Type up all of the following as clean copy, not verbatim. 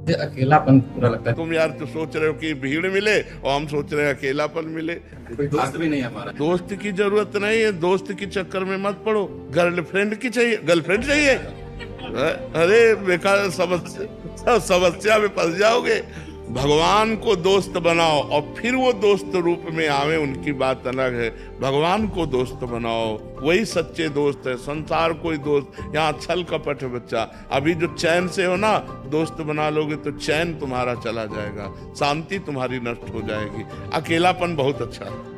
मुझे अकेलापन पूरा लगता है। तुम यार तो सोच रहे हो कि भीड़ मिले और हम सोच रहे हैं अकेलापन मिले। कोई दोस्त भी नहीं है हमारा। दोस्त की जरूरत नहीं है, दोस्त के चक्कर में मत पड़ो। गर्लफ्रेंड की चाहिए, गर्लफ्रेंड चाहिए। अरे बेकार समस्या में फंस जाओगे। भगवान को दोस्त बनाओ और फिर वो दोस्त रूप में आवे, उनकी बात अलग है। भगवान को दोस्त बनाओ, वही सच्चे दोस्त है। संसार कोई दोस्त, यहाँ छल कपट है बच्चा। अभी जो चैन से हो ना, दोस्त बना लोगे तो चैन तुम्हारा चला जाएगा, शांति तुम्हारी नष्ट हो जाएगी। अकेलापन बहुत अच्छा है।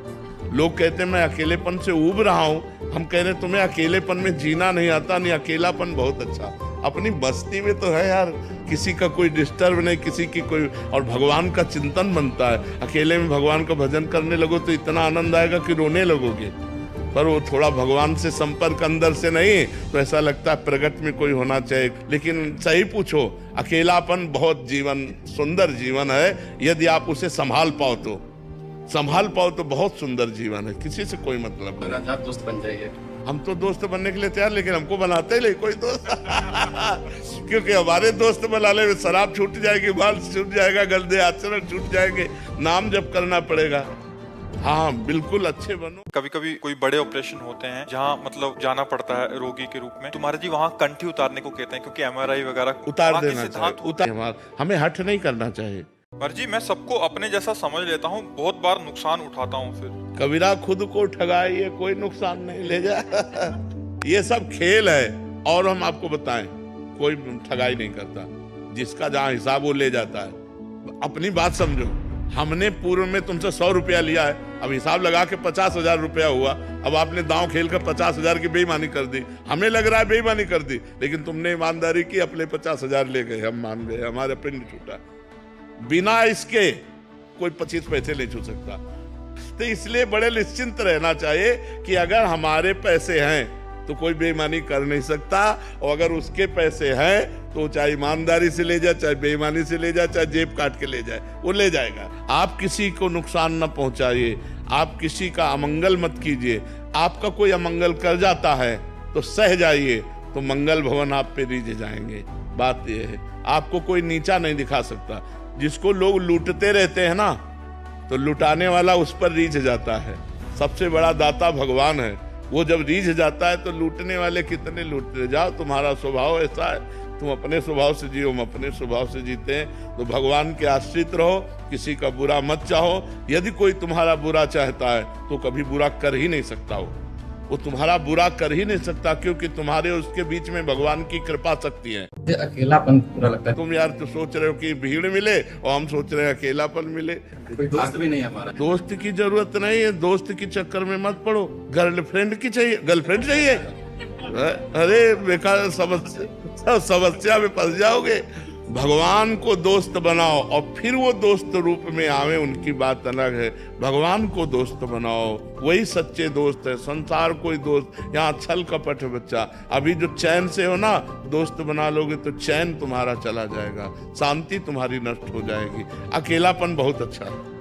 लोग कहते हैं मैं अकेलेपन से उब रहा हूँ, हम कह रहे हैं तुम्हें अकेलेपन में जीना नहीं आता। नहीं, अकेलापन बहुत अच्छा। अपनी बस्ती में तो है यार, किसी का कोई डिस्टर्ब नहीं, किसी की कोई, और भगवान का चिंतन बनता है। अकेले में भगवान का भजन करने लगो तो इतना आनंद आएगा कि रोने लगोगे। पर वो थोड़ा भगवान से संपर्क अंदर से नहीं तो ऐसा लगता है प्रगट में कोई होना चाहिए। लेकिन सही पूछो, अकेलापन बहुत जीवन सुंदर जीवन है। यदि आप उसे संभाल पाओ तो बहुत सुंदर जीवन है। किसी से कोई मतलब नहीं। आप दोस्त बन जाइए। हम तो दोस्त बनने के लिए तैयार, लेकिन हमको बनाते ही नहीं कोई दोस्त। क्योंकि हमारे दोस्त बनाने में शराब छूट जाएगी, बाल छूट जाएगा, गंदे आचरण छूट जाएंगे, नाम जप करना पड़ेगा। हाँ बिल्कुल, अच्छे बनो। कभी कभी कोई बड़े ऑपरेशन होते हैं जहाँ मतलब जाना पड़ता है रोगी के रूप में, तुम्हारे जी वहाँ कंठी उतारने को कहते हैं, क्योंकि एमआरआई वगैरह उतार देना चाहिए। हमें हट नहीं करना चाहिए। पर जी मैं सबको अपने जैसा समझ लेता हूँ, बहुत बार नुकसान उठाता हूँ। फिर कबीरा खुद को ठगाइए, कोई नुकसान नहीं ले जा। ये सब खेल है। और हम आपको बताएं, कोई ठगाई नहीं करता। जिसका जहाँ हिसाब वो ले जाता है। अपनी बात समझो, हमने पूर्व में तुमसे 100 रुपया लिया है, अब हिसाब लगा के 50,000 रुपया हुआ। अब आपने दांव खेल कर 50,000 की बेईमानी कर दी। हमें लग रहा है बेईमानी कर दी, लेकिन तुमने ईमानदारी की, अपने 50,000 ले गए, हम मान गए, हमारा पिंड छूटा। बिना इसके कोई 25 पैसे नहीं छू सकता। तो इसलिए बड़े निश्चिंत रहना चाहिए कि अगर हमारे पैसे हैं तो कोई बेईमानी कर नहीं सकता, और अगर उसके पैसे हैं तो चाहे ईमानदारी से ले जाए, चाहे बेईमानी से ले जाए, चाहे जेब काट के ले जाए, वो ले जाएगा। आप किसी को नुकसान न पहुंचाइए, आप किसी का अमंगल मत कीजिए। आपका कोई अमंगल कर जाता है तो सह जाइए, तो मंगल भवन आप पे रीझ जाएंगे। बात यह है, आपको कोई नीचा नहीं दिखा सकता। जिसको लोग लूटते रहते हैं ना, तो लुटाने वाला उस पर रीझ जाता है। सबसे बड़ा दाता भगवान है, वो जब रीझ जाता है तो लूटने वाले कितने लूटते जाओ। तुम्हारा स्वभाव ऐसा है, तुम अपने स्वभाव से जियो, हम अपने स्वभाव से जीते हैं। तो भगवान के आश्रित रहो, किसी का बुरा मत चाहो। यदि कोई तुम्हारा बुरा चाहता है तो कभी बुरा कर ही नहीं सकता। वो तुम्हारा बुरा कर ही नहीं सकता, क्योंकि तुम्हारे उसके बीच में भगवान की कृपा शक्ति है। मुझे अकेलापन पूरा लगता है। तुम यार तो सोच रहे हो कि भीड़ मिले और हम सोच रहे हैं अकेलापन मिले। कोई दोस्त भी नहीं है हमारा। दोस्त की जरूरत नहीं है, दोस्त के चक्कर में मत पड़ो। गर्लफ्रेंड की चाहिए, गर्लफ्रेंड चाहिए। अरे बेकार समस्या में फंस जाओगे। भगवान को दोस्त बनाओ और फिर वो दोस्त रूप में आवे, उनकी बात अलग है। भगवान को दोस्त बनाओ, वही सच्चे दोस्त है। संसार कोई दोस्त, यहाँ छल कपट है बच्चा। अभी जो चैन से हो ना, दोस्त बना लोगे तो चैन तुम्हारा चला जाएगा, शांति तुम्हारी नष्ट हो जाएगी। अकेलापन बहुत अच्छा है।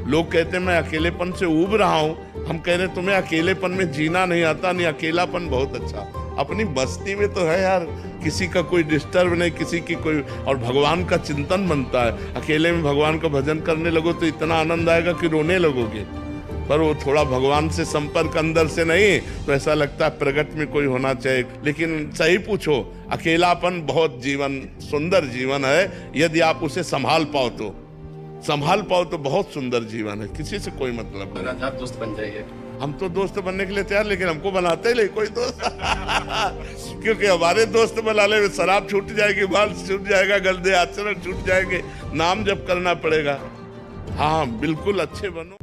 लोग कहते हैं मैं अकेलेपन से उब रहा हूँ, हम कह रहे हैं तुम्हें अकेलेपन में जीना नहीं आता। नहीं, अकेलापन बहुत अच्छा। अपनी बस्ती में तो है यार, किसी का कोई डिस्टर्ब नहीं, किसी की कोई, और भगवान का चिंतन बनता है। अकेले में भगवान का भजन करने लगो तो इतना आनंद आएगा कि रोने लगोगे। पर वो थोड़ा भगवान से संपर्क अंदर से नहीं तो ऐसा लगता है प्रगट में कोई होना चाहिए। लेकिन सही पूछो, अकेलापन बहुत जीवन सुंदर जीवन है। यदि आप उसे संभाल पाओ तो बहुत सुंदर जीवन है। किसी से कोई मतलब नहीं। आप दोस्त बन जाइए। हम तो दोस्त बनने के लिए तैयार, लेकिन हमको बनाते ही नहीं कोई दोस्त। क्योंकि हमारे दोस्त बनाने में शराब छूट जाएगी, बाल छूट जाएगा, गंदे आचरण छूट जाएंगे, नाम जप करना पड़ेगा। हाँ बिल्कुल, अच्छे बनो।